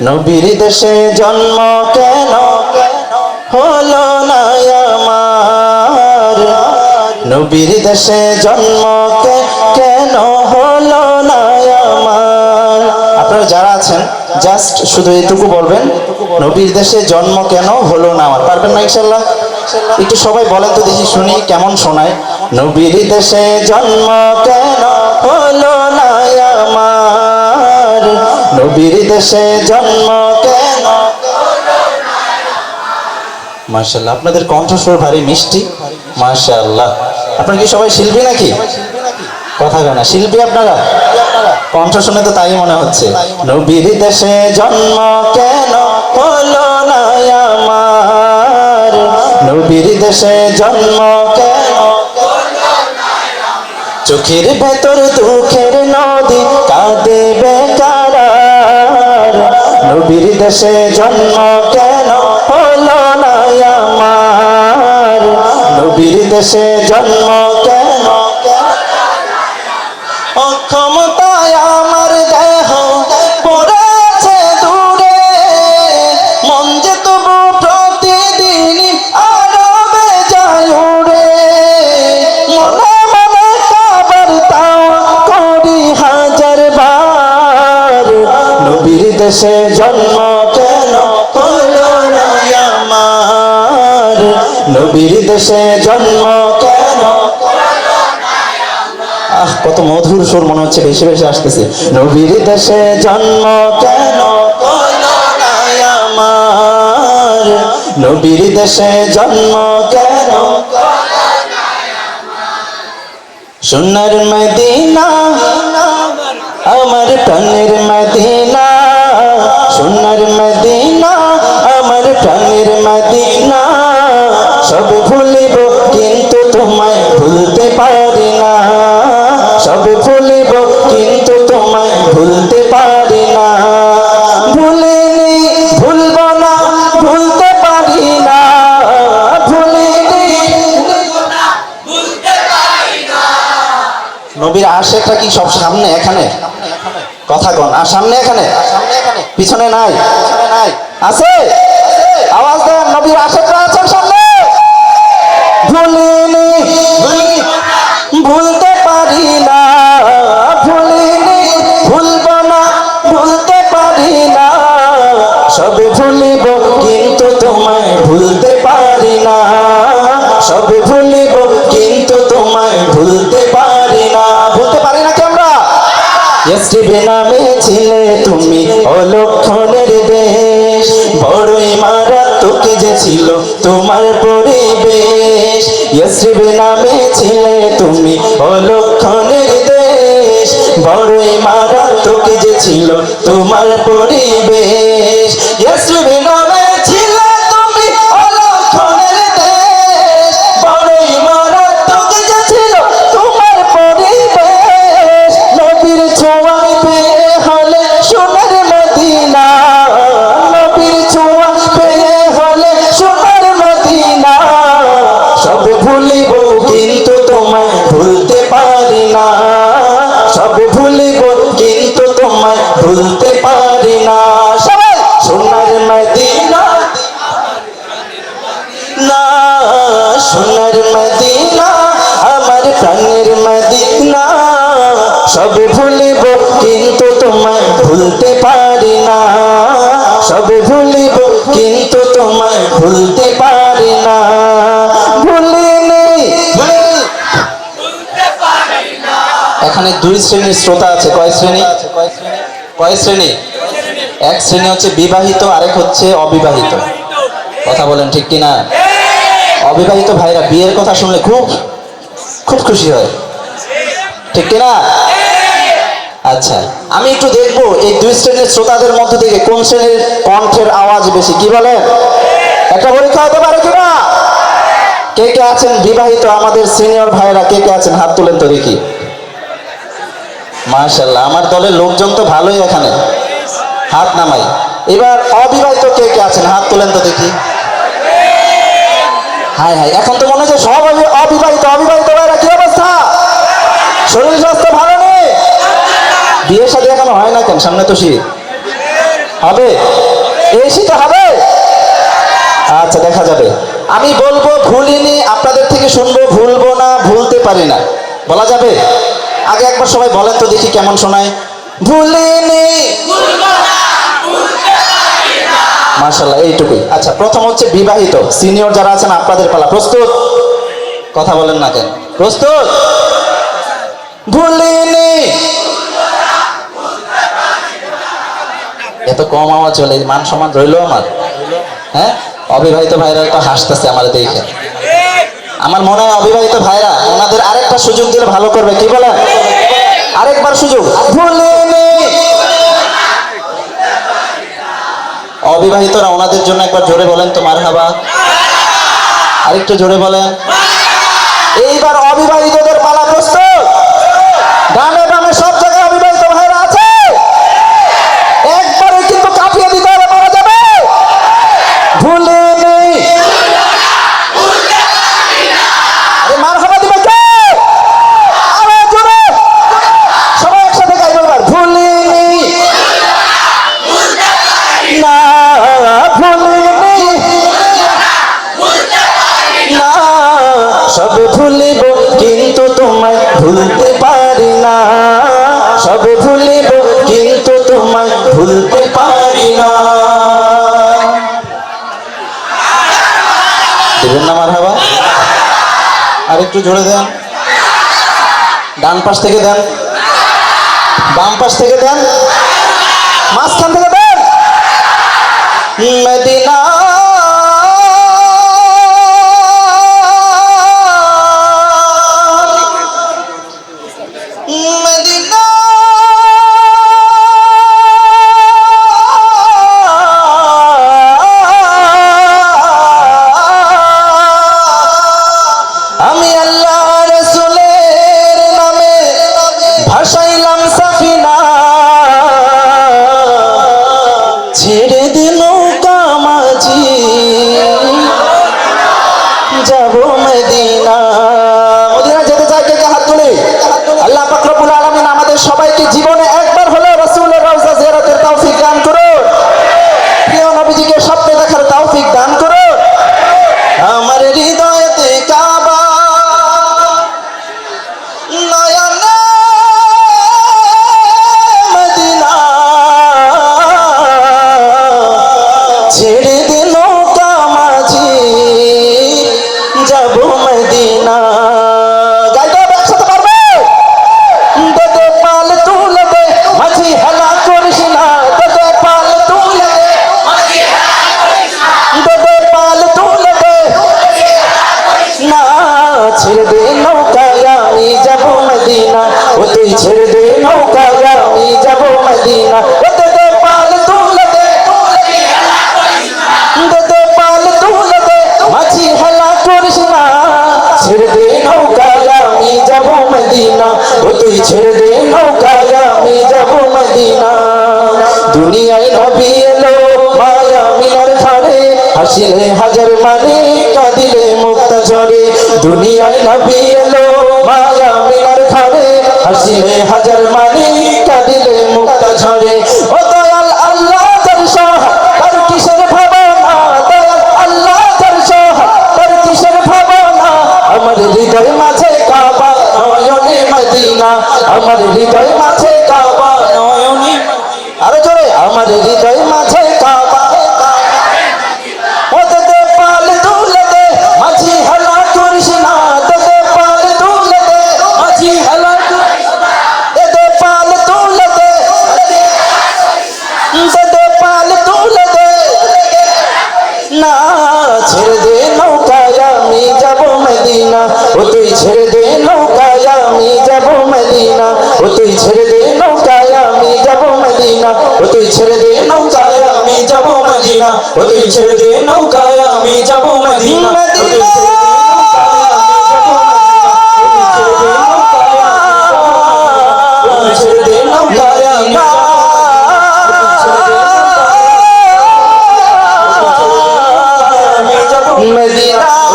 নবীর দেশে জন্ম কেন হলো না আমার, নবীর দেশে জন্ম কেন হলো না আমার। আপনারা যারা আছেন জাস্ট শুধু এটুকু বলবেন, নবীর দেশে জন্ম কেন হলো না আমার। পারবেন না ইনশাল্লাহ? একটু সবাই বলেন তো দেখি, শুনি কেমন শোনায়। নবীর দেশে জন্ম কেন হলো না আমার, নবীর দেশে জন্ম কেন। মাশাআল্লাহ, আপনাদের কণ্ঠস্বর ভারী মিষ্টি, মাশাআল্লাহ। আপনারা কি সবাই শিল্পী নাকি? কথা কেনা শিল্পী আপনারা? কণ্ঠ শুনে তো তাই মনে হচ্ছে। নবীর দেশে জন্ম কেন হলো না আমার, নবীর দেশে জন্ম কেন। চোখের ভেতর দুঃখের নদী কাঁদে বেকার, নবীর দেশে জন্ম কেন হলো না আমার, নবীর দেশে জন্ম কেন। অক্ষমতায় আমার দেহ পড়েছে দূরে, মন যে তবু প্রতিদিন আরবে যায় উড়ে, মনে মনে কাবার তাও করি হাজার বার, নবীর দেশে জন্ম কেন হলো না আমার, নবীর দেশে জন্ম কেন। আহ, কত মধুর সুর, মনে হচ্ছে বেশি বেশি আসতেছে। নবীর দেশে জন্ম কেন হলো না আমার, নবীর দেশে জন্ম কেন। সোনার মদিনা আমার প্রাণের মদিনা, সোনার মদিনা আমার প্রাণের মদিনা, সব ভুলিব কিন্তু তোমায় ভুলতে পারি না, সব ভুলিব কিন্তু তোমায় ভুলতে পারি না, ভুলিনি ভুলব না ভুলতে পারি না, ভুলিনি ভুলতে পারি না। নবীর আশেকটা কি সব সামনে এখানে? কথা কন। আর সামনে এখানে, পিছনে নাই? আছে? আওয়াজ দেন, নবীর আশেকরা আছেন সামনে? ভুলিনি ভুলতে পারি না, ভুলিনি ভুলব না ভুলতে পারি না, সব ভুলিব কিন্তু তোমায় ভুলতে পারি না, সব ভুলিব কিন্তু তোমায় ভুলতে পারি না। ভুলতে পারি না কি আমরা? ইয়াসরিবে নামে ছিলে তুমি অলক্ষণের দেশ, বড়ই মারাত্মক যে ছিল তোমার পরিবেশ, ইয়াসরিবে নামে ছিলে তুমি অলক্ষণের দেশ, বড়ই মারাত্মক যে ছিল তোমার পরিবেশ, ইয়াসরিবে নামে ছিলে তুমি অলক্ষণের দেশ, বড়ই মারাত্মক যে ছিল তোমার পরিবেশ, নবীর ছোঁয়া পেয়ে হলে সোনার মদিনা, নবীর ছোঁয়া পেয়ে হলে সোনার মদিনা, সব ভুলিব কিন্তু তোমায় ভুলতে পারি না, সব ভুলিব কিন্তু তোমায় ভুলতে পারি না। সবাই সোনার মদিনা না, সোনার মদিনা আমার প্রাণের মদিনা, সব ভুলিব কিন্তু তোমায় ভুলতে পারি না, সব ভুলিব কিন্তু তোমায় ভুলতে পারি না, ভুলিনি ভুলতে পারি না। এখানে দুই শ্রেণীর শ্রোতা আছে। কয় শ্রেণী? কয় শ্রেণী? এক শ্রেণী হচ্ছে বিবাহিত, আরেক হচ্ছে অবিবাহিত। কথা বলেন ঠিক কিনা? অবিবাহিত ভাইরা বিয়ের কথা শুনলে খুব খুব খুশি হয়, ঠিক কিনা? আচ্ছা, আমি একটু দেখবো এই দুই শ্রেণীর শ্রোতাদের মধ্য থেকে কোন শ্রেণীর কণ্ঠের আওয়াজ বেশি। কি বলে? একটা পরীক্ষা হতে পারে কিনা? কে কে আছেন বিবাহিত? আমাদের সিনিয়র ভাইরা কে কে আছেন হাত তুলেন তো দেখি। মাশাআল্লাহ, আমার দলের লোকজন তো ভালোই, এখানে হাত নামাই। এবার অবিবাহিত কে কে আছেন হাত তুলেন তো দেখি। হাই হাই, এখন তো মনে হচ্ছে সব অবিবাহিত। অবিবাহিত ভাইরা কি অবস্থা? শরীর স্বাস্থ্য ভালো নেই? বিয়ে শাদী এখনো হয় না কেন? সামনে তো শীত। হবে? এই শীতে হবে? আচ্ছা, দেখা যাবে। আমি বলবো ভুলিনি, আপনাদের থেকে শুনবো ভুলবো না, ভুলতে পারি না, বলা যাবে? আগে একবার সবাই বলেন তো দেখি কেমন শোনায়। ভুলিনি, মাশাআল্লাহ, এইটুকুই। আচ্ছা, প্রথম হচ্ছে বিবাহিত সিনিয়র যারা আছেন আপনাদের পালা। প্রস্তুত? কথা বলেন না কেন? প্রস্তুত? ভুলিনি। এত কম আওয়াজ চলে, মান সম্মান রইল আমার? হ্যাঁ, অবিবাহিত ভাইরা তো হাসতেছে আমার দেখে। আমার মনে হয় অবিবাহিত ভাইরা ওনাদের আরেকটা সুযোগ দিলে ভালো করবে, কি বলেন? আরেকবার সুযোগ। ভুলিনি। অবিবাহিতরা ওনাদের জন্য একবার জোরে বলেন তো মারহাবা। আরেকটু জোরে বলেন। এইবার অবিবাহিতদের পালা। প্রস্তুত? ডানে বামে সব জায়গায় অবিবাহিত ভাইরা আছে, একবারে কিন্তু কাঁপিয়ে দিতে হবে, পারা যাবে? ভুলিনি। আরে মারহাবা দিবে কে? আরে জোরে সবাই একসাথে গাইবো এবার। ভুলিনি না, ভুলিনি না, সব ভুলিব কিন্তু তোমায় ভুলতে পারি না, সব ভুলিব কিন্তু তোমায় ভুলতে পারি না। দেবেন না মারহাবা? আর একটু জোরে দেন। ডান পাশ থেকে দেন, বাম পাশ থেকে দেন, মাঝখান থেকে দেন। মদিনা মদিনা আমি আল্লাহ রাসূলের নামে ভাসাইলাম সাফিনা, ছেড়ে দিল কামাজি যাব মদিনা। মদিনা যেতে চাই কে কে হাত তুলে? আল্লাহ পাক রব্বুল আলামিন আমাদের সবাইকে জীবনে একবার হলেও রাসূলের রওজা জিয়ারতের তৌফিক দান করুন। প্রিয় নবীজিকে স্বপ্নে দেখার তৌফিক দান করুন। আমার হৃদয়েতে কাবা, নয়নে মদিনা, ছেড়ে দিল কামাজি যাব মদিনা। গাইতে হবে, একসাথে পারবে? দে দে পাল তুলে দে, মাঝি হেলা করিস না, দে দে পাল তুলে দে, দে দে পাল তুলে দে না, ছেড়ে দে নৌকায় আমি যাব মদিনা, ও তুই ছেড়ে দে নৌকায় আমি যাব মদিনা। ও দে দে পাল তুলে দে, দে দে পাল তুলে দে, মাঝি হেলা করিস না, ছেড়ে দে নৌকায় আমি যাব মদিনা, ও তুই ছেড়ে দে নৌকায় আমি যাব মদিনা। দুনিয়ায় নবী এলো মায়া মিনার ধারে, হাসিলে হাজার মানে কাঁদিলে মুক্তা ঝরে। দুনিয়ায় নবী এলো মায়া মিনার ধারে, হাসিলে হাজার মানে কাঁদিলে মুক্তা ঝরে। ও দয়াল আল্লাহ তার সহায়, তার কিসের ভাবনা, দয়াল আল্লাহ তার সহায়, তার কিসের ভাবনা। আমার হৃদয় মাঝে কাবা, নয়নে মদিনা, আমার হৃদয় মাঝে কাবা, নয়নে। আরো জোরে। আমার হৃদয় মাঝে কাবা, ও দে দে পাল তুলে দে, মাঝি হেলা করিস না, দে দে পাল তুলে দে, মাঝি হেলা করিস না, দে দে পাল তুলে দে, দে দে পাল তুলে দে না, ছেড়ে দে নৌকায় আমি যাব মদিনা, ও তুই ছেড়ে দে নৌকায় আমি যাব মদিনা, ও তুই ছেড়ে দে নৌকায় আমি যাব মদিনা, ও তুই ছেড়ে দে নৌকায় আমি যাব মদিনা, ও তুই ছেড়ে দে নৌকায় আমি যাব মদিনা, ও তুই ছেড়ে দে নৌকায় আমি যাব মদিনা, মদিনা।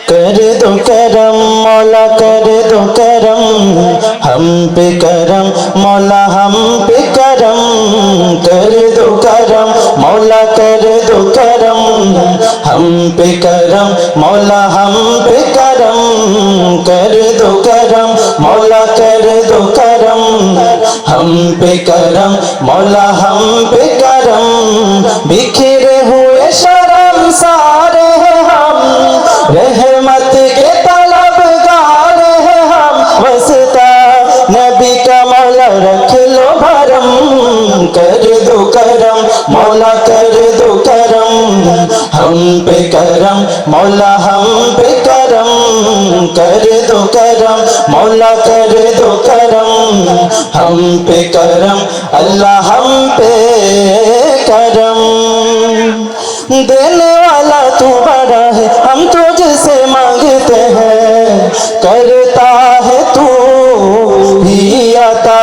कर दो करम मौला, कर दो करम, पे करम मौला हम पे करम कर दो करम मौला कर दो करम हम पे करम मौला हम पे करम कर दो करम मौला कर दो करम हम पे करम मौला हम पे करम बिखरे हुए शर्मसार हैं हम रहमत के तलबगार हैं हम वस्ता नबी का मौला रख लो भरम कर दो करम मौला कर दो करम हम पे करम मौला हम पे करम कर दो करम मौला कर दो करम हम पे करम अल्लाह हम पे करम देने वाला तू बड़ा है हम तुझसे मांगते हैं करता है तू ही अता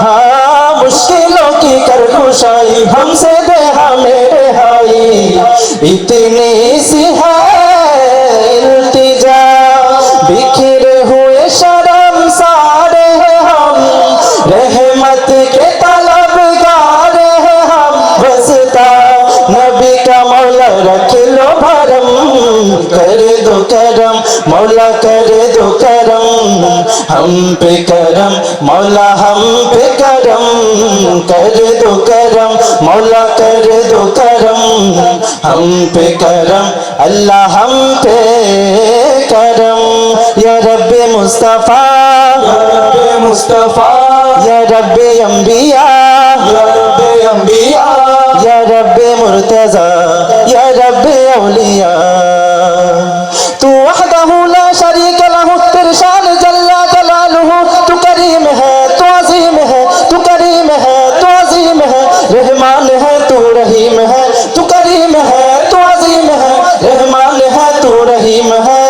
हाँ मुश्किलों की कर खुशाई हमसे दे मेरे हाई इतनी सी है इल्तिजा बिखरे हुए शर्मसार हैं हम रहमत के तलबगार हैं हम वस्ता नबी का मौला रख लो भरम कर दो करम मौला कर दो करम हम पे करम मौला हम पे करम कर दो करम मौला कर दो करम हम पे करम अल्लाह हम पे करम या रब्बे मुस्तफा या रब्बे मुस्तफा या रब्बे अंबिया या रब्बे अंबिया या रब्बे मुर्तजा या रब्बे औलिया तू वहदहू ला शरीक लहू तेरी शान जल्ला जलालुहू तू करीम है तू अजीम है तू करीम है तू अजीम है रहमान है तू रहीम है तू करीम है तू अजीम है रहमान है तू रहीम है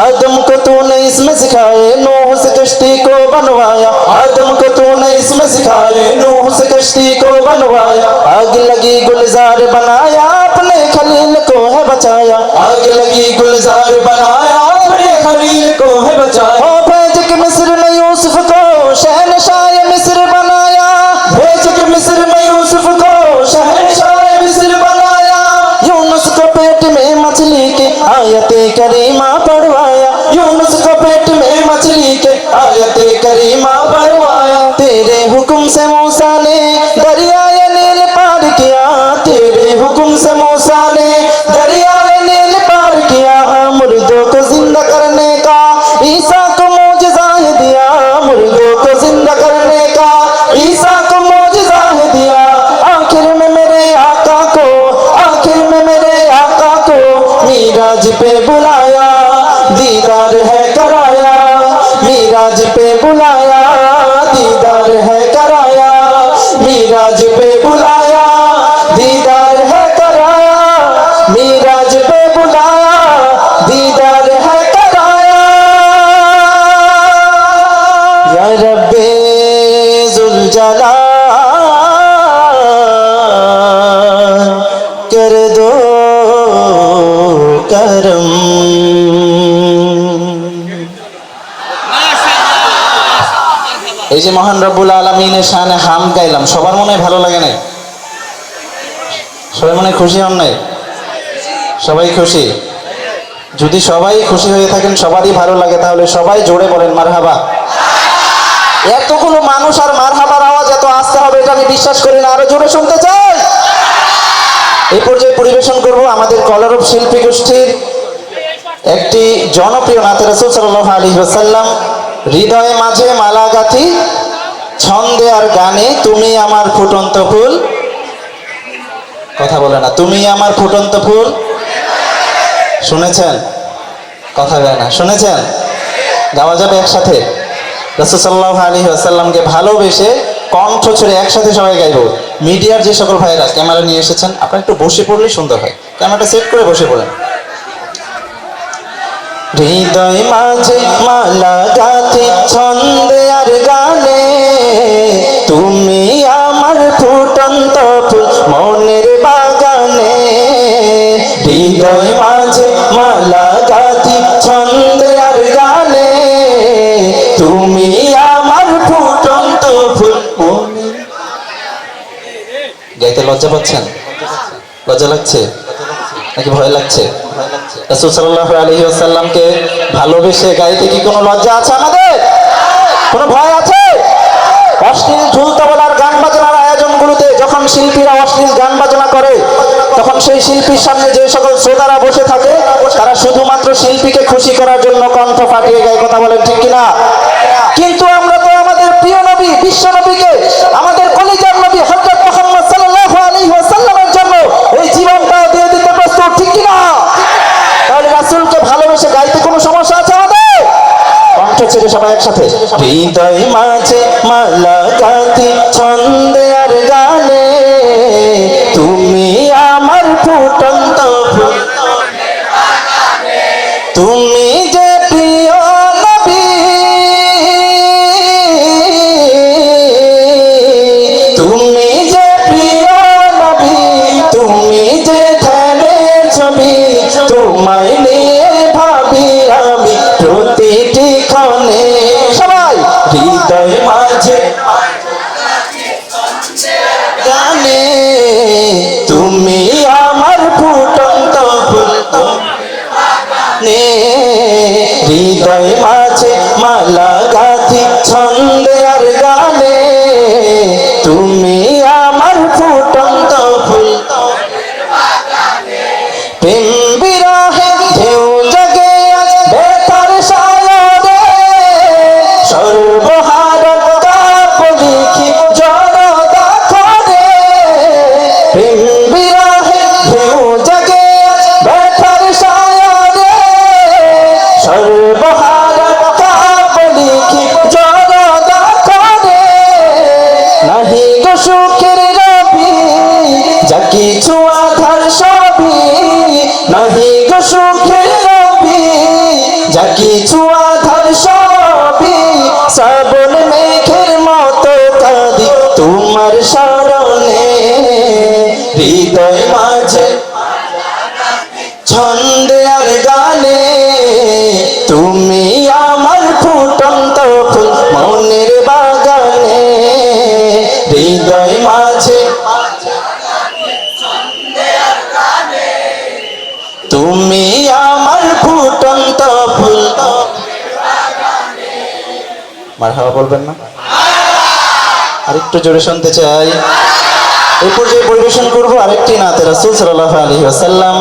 आदम को तूने इसमें सिखाए नूह से कश्ती को बनवाया आदम को तूने इसमें सिखाए नूह से कश्ती को बनवाया आग लगी गुलजार बनाया अपने खलील को है बचाया आग लगी गुलजार बनाया अपने खलील को है बचाया ओ भेज के मिस्र में यूसुफ को शहनशाह मिस्र बनाया भेज के मिस्र में यूसुफ को शहनशाह मिस्र बनाया यूनुस को पेट में मछली के आयते करीमा पढ़वाया यूनुस को पेट में मछली के आयते करीमा पढ़वाया तेरे हुक्म से मूसा ने दरियाए नील पार किया तेरे हुक्म से मूसा ने दरियाए नील पार किया मुर्दों को जिंदा करने का ईसा को मौजज़ा दिया मुर्दों को जिंदा करने का ईसा को मौजज़ा दिया आखिर में मेरे आका को आखिर में मेरे आका को मीराज पे बुलाया दीदार है कराया मीराज पे बुलाया दीदार है कराया मीराज पे बुलाया दीदार है कराया मीराज पे बुलाया दीदार है कराया या रब्बे जुल जलाल कर दो करम এই যে মহান রব্বুল আলামিনের শানে হাম গাইলাম সবার মনে ভালো লাগে না সবাই মনে খুশি হন নাই সবাই খুশি যদি সবাই খুশি হয়ে থাকেন সবারই ভালো লাগে তাহলে সবাই জোরে বলেন মারহাবা এতগুলো মানুষ আর মারহাবার আওয়াজ এত আসতে হবে এটা আমি বিশ্বাস করি না আরো জোরে শুনতে চাই এই পর্যায়ে পরিবেশন করব আমাদের কলরব শিল্পী গোষ্ঠীর একটি জনপ্রিয় নাতে রাসূল সাল্লাল্লাহু আলাইহি ওয়াসাল্লাম হৃদয়ে মাঝে মালা গাঁথি ছন্দে আর গানে তুমি আমার ফুটন্ত ফুল কথা বলে না তুমি আমার ফুটন্ত ফুল শুনেছেন কথা বলে না শুনেছেন গাওয়া যাবে একসাথে রাসূল সাল্লাল্লাহু আলাইহি ওয়াসাল্লামকে ভালোবেসে কণ্ঠ ছড়ে একসাথে সবাই গাইবো মিডিয়ার যে সকল ভাইরা ক্যামেরা নিয়ে এসেছেন আপনারা একটু বসে পড়লে সুন্দর হয় ক্যামেরাটা সেট করে বসে পড়েন হৃদয় মাঝে মালা গাঁথি ছন্দে আর গানে তুমি আমার ফুটন্ত ফুল মনের বাগানে হৃদয় মাঝে মালা গাঁথি ছন্দে আর গানে তুমি আমার লজ্জা পাচ্ছেন? লজ্জা লাগছে নাকি ভয় লাগছে? রাসূল সাল্লাল্লাহু আলাইহি ওয়াসাল্লামকে ভালোবেসে গাইতে কি কোনো লজ্জা আছে আমাদের? কোনো ভয় আছে? অশ্লীল ঢোল তবলার গান বাজনার আয়োজনগুলোতে যখন শিল্পীরা অশ্লীল গান বাজনা করে, তখন সেই শিল্পীর সামনে যে সকল শ্রোতারা বসে থাকে, তারা শুধুমাত্র শিল্পীকে খুশি করার জন্য কণ্ঠ ফাটিয়ে গায়। কথা বলেন ঠিক কিনা? কিন্তু আমরা তো আমাদের প্রিয় নবী, বিশ্ব নবীকে, আমাদের কলিজার নবী হযরত মুহাম্মদ সাল্লাল্লাহু আলাইহি ওয়াসাল্লামের জন্য এই জীবনটা দিয়ে দিতে প্রস্তুত, ঠিক কিনা? তাহলে রাসূলকে ভালোবেসে গাইতে কোনো সমস্যা আছে আমাদের? কণ্ঠ ছেড়ে সবাই একসাথে। হৃদয় মাঝে মালা গাঁথি ছন্দে আর গানে, তুমি আমার ফুটন্ত ফুল, তুমি যে প্রিয় নবী, তুমি যে প্রিয় নবী, তুমি যে ধ্যানের ছবি, তোমায় নিয়ে ভাবি আমি প্রতিটি ক্ষণে। সবাই হৃদয় মাঝে গানে, তুমি আমার ফুটন্ত ফুল, হৃদয় মাঝে মালা গাঁথি ছন্দে আর গানে, তুমি আমার ফুটন্ত ফুল, প্রেম বিরহে ঢেউ জাগে আজ ব্যথার সাগরে, সর্বহারা কাপ লিখি জনতা করে, প্রেম বিরহে ঢেউ জাগে আজ ব্যথার সাগরে, সর্বহারা কাপ লিখি জনতা করে, নাহি গো সুখের রবি যা কিছু আধার সবই, নাহি গো সুখের রবি যা কিছু আধার সবই, শ্রাবণ মেঘের মতো কাঁদি তোমার শরণে, হৃদয় মাঝে ছন্দে আর গানে, তুমি আমার ফুটন্ত ফুল মনের বাগানে, হৃদয় মাঝে তুমি আমার ফুটন্ত ফুল। মারহাবা বলবেন না? আরেকটু জোরে শুনতে চাই। এই পর্যায়ে পরিবেশন করবো আরেকটি নাতে রাসূল সাল্লাল্লাহু আলাইহি ওয়াসাল্লাম।